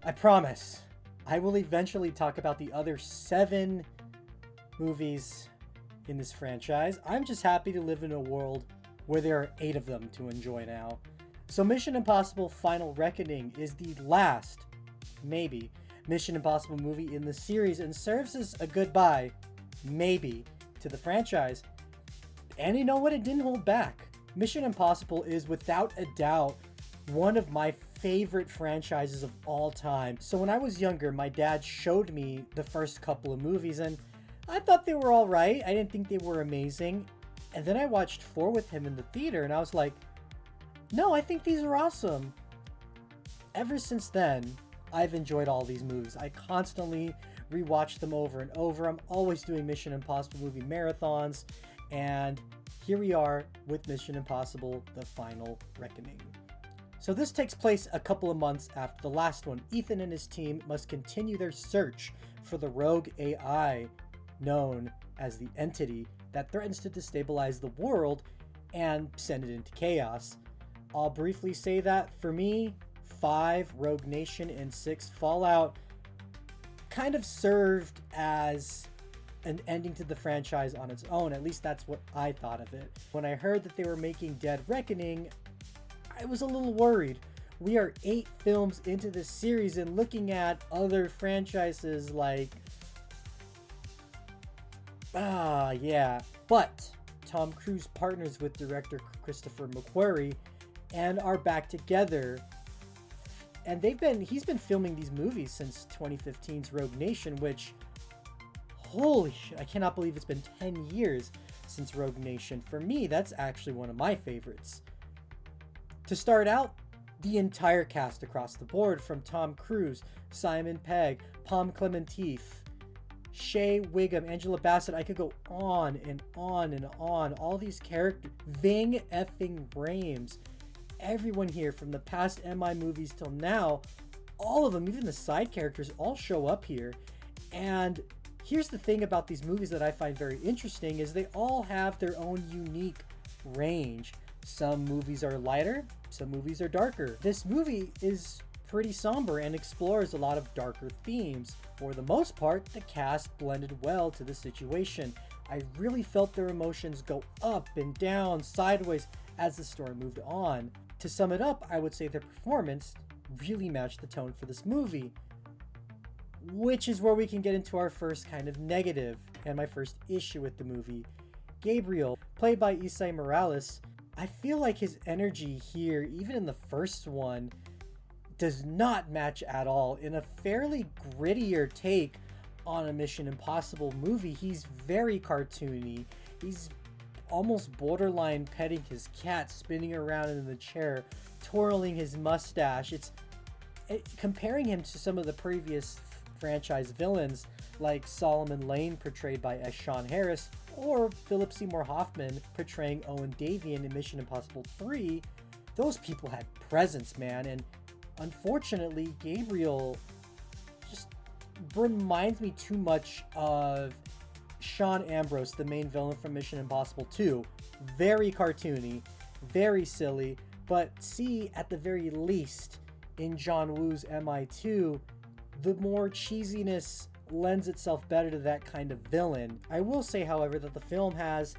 I promise I will eventually talk about the other 7 movies in this franchise. I'm just happy to live in a world where there are 8 of them to enjoy now. So Mission Impossible Final Reckoning is the last, maybe, Mission Impossible movie in the series and serves as a goodbye, maybe, to the franchise. And you know what? It didn't hold back. Mission Impossible is without a doubt one of my favorite franchises of all time. So when I was younger, my dad showed me the first couple of movies and I thought they were all right. I didn't think they were amazing. And then I watched 4 with him in the theater and I was like, no, I think these are awesome. Ever since then, I've enjoyed all these movies. I constantly rewatch them over and over. I'm always doing Mission Impossible movie marathons. And here we are with Mission Impossible, The Final Reckoning. So this takes place a couple of months after the last one. Ethan and his team must continue their search for the rogue AI known as the Entity that threatens to destabilize the world and send it into chaos. I'll briefly say that for me, 5 Rogue Nation and 6 Fallout kind of served as an ending to the franchise on its own. At least that's what I thought of it. When I heard that they were making Dead Reckoning, I was a little worried. We are 8 films into this series and looking at other franchises like... But Tom Cruise partners with director Christopher McQuarrie and are back together. And he's been filming these movies since 2015's Rogue Nation, which, holy shit, I cannot believe it's been 10 years since Rogue Nation. For me, that's actually one of my favorites. To start out, the entire cast across the board, from Tom Cruise, Simon Pegg, Pom Klementieff, Shea Wiggum, Angela Bassett, I could go on and on and on. All these characters, Ving effing Rhames, everyone here from the past MI movies till now, all of them, even the side characters, all show up here. And here's the thing about these movies that I find very interesting is they all have their own unique range. Some movies are lighter, some movies are darker. This movie is pretty somber and explores a lot of darker themes. For the most part, the cast blended well to the situation. I really felt their emotions go up and down, sideways, as the story moved on. To sum it up, I would say their performance really matched the tone for this movie. Which is where we can get into our first kind of negative and my first issue with the movie. Gabriel, played by Isai Morales, I feel like his energy here, even in the first one, does not match at all. In a fairly grittier take on a Mission Impossible movie, he's very cartoony. He's almost borderline petting his cat, spinning around in the chair, twirling his mustache. Comparing him to some of the previous franchise villains like Solomon Lane, portrayed by Sean Harris, or Philip Seymour Hoffman portraying Owen Davian in Mission Impossible 3, those people had presence, man. And unfortunately, Gabriel just reminds me too much of Sean Ambrose, the main villain from Mission Impossible 2. Very cartoony, very silly, but see, at the very least, in John Woo's MI2, the more cheesiness lends itself better to that kind of villain. I will say, however, that the film has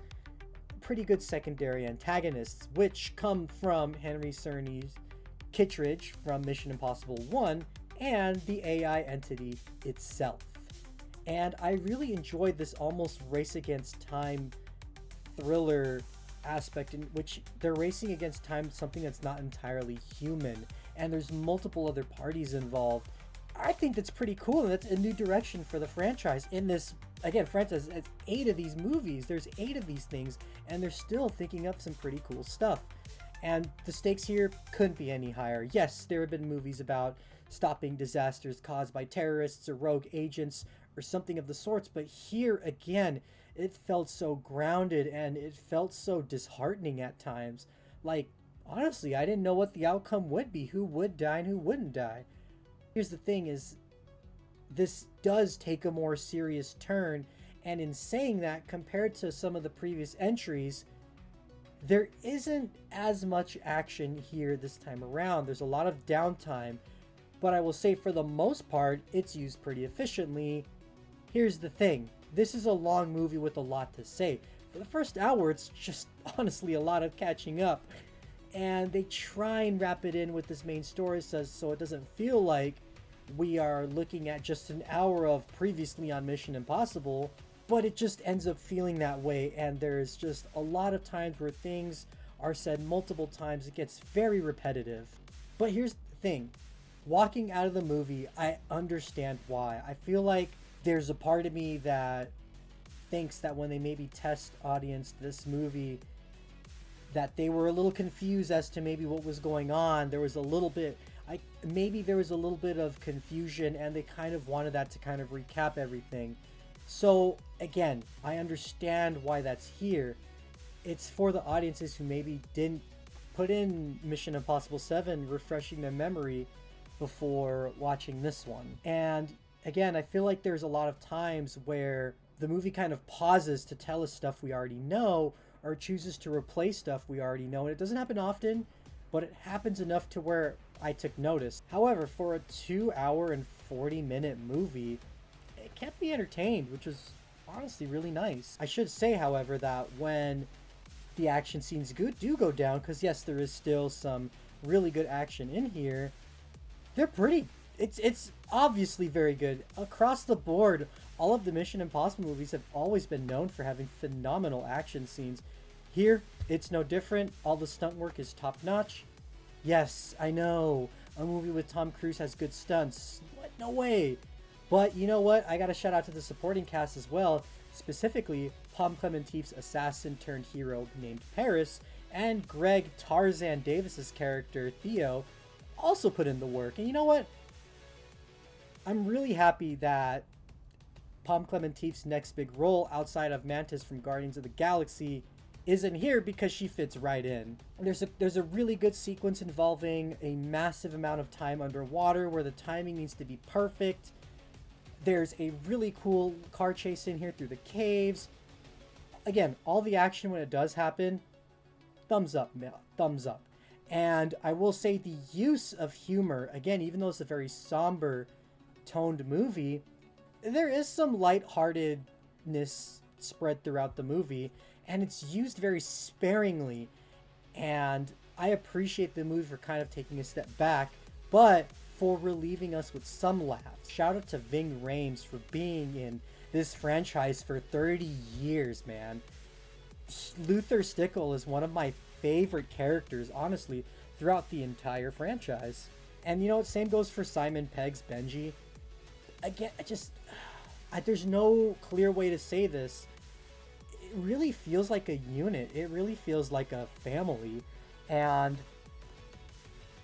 pretty good secondary antagonists, which come from Henry Czerny's Kittredge from Mission Impossible 1 and the AI entity itself. And I really enjoyed this almost race against time thriller aspect in which they're racing against time, something that's not entirely human, and there's multiple other parties involved. I think that's pretty cool, and that's a new direction for the franchise. In this, again, franchise, it's 8 of these movies, there's 8 of these things, and they're still thinking up some pretty cool stuff. And the stakes here couldn't be any higher. Yes, there have been movies about stopping disasters caused by terrorists or rogue agents or something of the sorts, but here again, it felt so grounded and it felt so disheartening at times. Like, honestly, I didn't know what the outcome would be, who would die and who wouldn't die. Here's the thing is, this does take a more serious turn, and in saying that, compared to some of the previous entries, there isn't as much action here this time around. There's a lot of downtime. but I will say for the most part, it's used pretty efficiently. Here's the thing. This is a long movie with a lot to say. For the first hour, it's just honestly a lot of catching up. And they try and wrap it in with this main story so it doesn't feel like we are looking at just an hour of previously on Mission Impossible, but it just ends up feeling that way, and there's just a lot of times where things are said multiple times. It gets very repetitive. But here's the thing. Walking out of the movie, I understand why. I feel like there's a part of me that thinks that when they maybe test audience this movie, that they were a little confused as to maybe what was going on. There was a little bit, maybe there was a little bit of confusion, and they kind of wanted that to kind of recap everything. So again, I understand why that's here. It's for the audiences who maybe didn't put in Mission Impossible 7, refreshing their memory before watching this one. And again, I feel like there's a lot of times where the movie kind of pauses to tell us stuff we already know, or chooses to replace stuff we already know. And it doesn't happen often, but it happens enough to where I took notice. However, for a 2-hour and 40-minute movie, it kept me entertained, which was honestly really nice. I should say, however, that when the action scenes do go down, because yes, there is still some really good action in here, they're pretty. It's obviously very good. Across the board, all of the Mission Impossible movies have always been known for having phenomenal action scenes. Here, it's no different. All the stunt work is top-notch. Yes, I know, a movie with Tom Cruise has good stunts. What? No way. But you know what? I gotta shout out to the supporting cast as well. Specifically, Pom Klementieff's assassin-turned-hero named Paris, and Greg Tarzan Davis's character, Theo, also put in the work. And you know what? I'm really happy that Pom Klementieff's next big role outside of Mantis from Guardians of the Galaxy isn't here, because she fits right in. There's a really good sequence involving a massive amount of time underwater where the timing needs to be perfect. There's a really cool car chase in here through the caves. Again, all the action when it does happen, thumbs up, thumbs up. And I will say the use of humor, again, even though it's a very somber toned movie, there is some lightheartedness spread throughout the movie, and it's used very sparingly. And I appreciate the movie for kind of taking a step back, but for relieving us with some laughs. Shout out to Ving Rhames for being in this franchise for 30 years, man. Luther Stickle is one of my favorite characters, honestly, throughout the entire franchise. And you know what? Same goes for Simon Pegg's Benji. Again, there's no clear way to say this. It really feels like a unit. It really feels like a family. And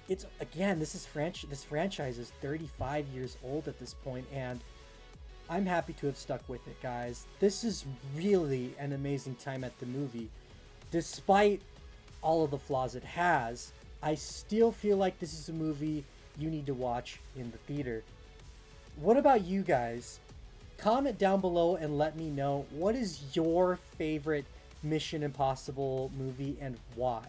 it's, again, this franchise is 35 years old at this point, and I'm happy to have stuck with it, guys. This is really an amazing time at the movie. Despite all of the flaws it has, I still feel like this is a movie you need to watch in the theater. What about you guys? Comment down below and let me know, what is your favorite Mission Impossible movie and why?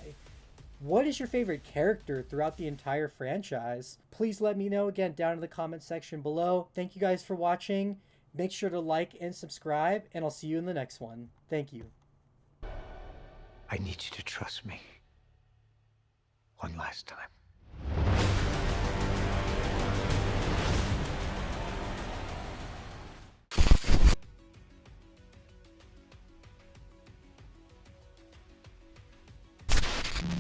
What is your favorite character throughout the entire franchise? Please let me know, again, down in the comment section below. Thank you guys for watching. Make sure to like and subscribe, and I'll see you in the next one. Thank you. I need you to trust me one last time.